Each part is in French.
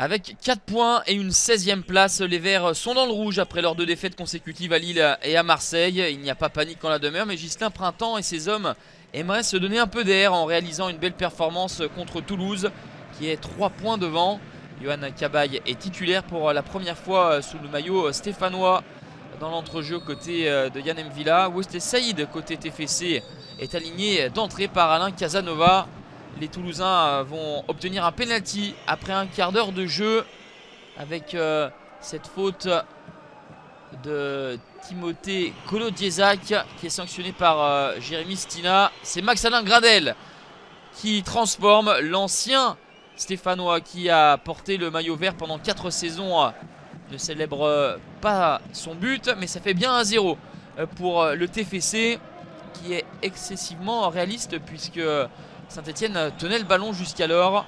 Avec 4 points et une 16e place, les Verts sont dans le rouge après leurs 2 défaites consécutives à Lille et à Marseille. Il n'y a pas panique en la demeure, mais Ghislain Printemps et ses hommes aimeraient se donner un peu d'air en réalisant une belle performance contre Toulouse, qui est 3 points devant. Yohan Cabaye est titulaire pour la première fois sous le maillot stéphanois dans l'entrejeu côté de Yann M'Vila. Wesley Saïd côté TFC est aligné d'entrée par Alain Casanova. Les Toulousains vont obtenir un penalty après un quart d'heure de jeu avec cette faute de Timothée Kolodiesak qui est sanctionné par Jérémy Stina. C'est Max-Alain Gradel qui transforme l'ancien stéphanois qui a porté le maillot vert pendant 4 saisons. Ne célèbre pas son but, mais ça fait bien 1-0 pour le TFC qui est excessivement réaliste puisque Saint-Etienne tenait le ballon jusqu'alors.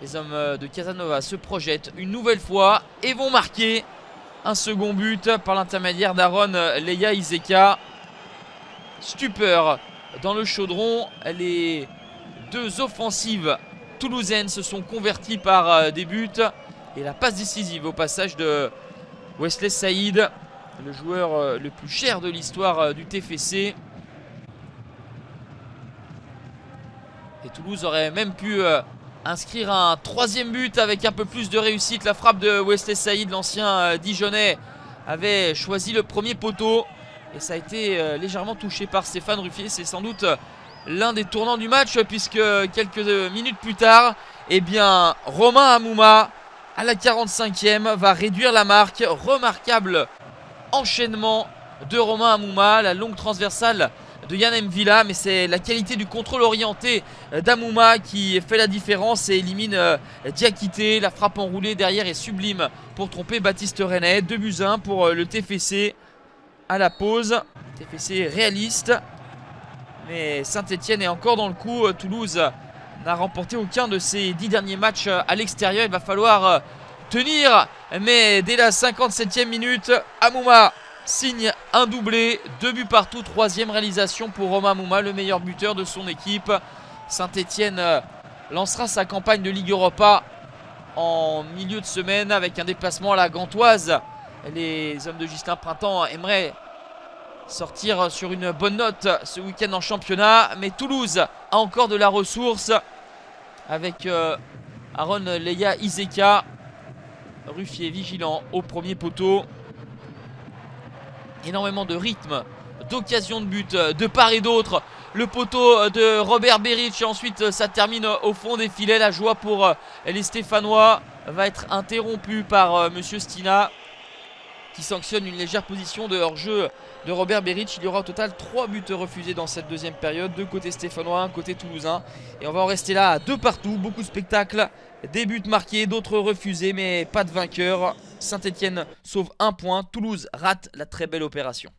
Les hommes de Casanova se projettent une nouvelle fois et vont marquer un second but par l'intermédiaire d'Aaron Leia Iseka. Stupeur dans le chaudron. Les 2 offensives toulousaines se sont converties par des buts. Et la passe décisive au passage de Wesley Saïd, le joueur le plus cher de l'histoire du TFC. Et Toulouse aurait même pu inscrire un 3e but avec un peu plus de réussite. La frappe de Wesley Saïd, l'ancien Dijonnais, avait choisi le premier poteau. Et ça a été légèrement touché par Stéphane Ruffier. C'est sans doute l'un des tournants du match puisque quelques minutes plus tard, eh bien, Romain Hamouma, à la 45e, va réduire la marque. Remarquable enchaînement de Romain Hamouma, la longue transversale de Yann M'Vila, mais c'est la qualité du contrôle orienté d'Hamouma qui fait la différence et élimine Diakité. La frappe enroulée derrière est sublime pour tromper Baptiste Renet. 2-1 pour le TFC à la pause. TFC réaliste, mais Saint-Etienne est encore dans le coup. Toulouse n'a remporté aucun de ses 10 derniers matchs à l'extérieur. Il va falloir tenir, mais dès la 57e minute, Hamouma signe un doublé, 2 buts partout, 3e réalisation pour Romain Hamouma, le meilleur buteur de son équipe. Saint-Etienne lancera sa campagne de Ligue Europa en milieu de semaine avec un déplacement à la Gantoise. Les hommes de Ghislain Printemps aimeraient sortir sur une bonne note ce week-end en championnat, mais Toulouse a encore de la ressource avec Aaron Leia Iseka. Ruffier vigilant au premier poteau. Énormément de rythme, d'occasion de but de part et d'autre. Le poteau de Robert Beric et ensuite ça termine au fond des filets. La joie pour les Stéphanois va être interrompue par Monsieur Stina qui sanctionne une légère position de hors-jeu de Robert Beric. Il y aura au total 3 buts refusés dans cette 2e période, 2 côté stéphanois, 1 côté toulousain. Et on va en rester là à 2 partout, beaucoup de spectacles, des buts marqués, d'autres refusés, mais pas de vainqueur. Saint-Etienne sauve 1 point, Toulouse rate la très belle opération.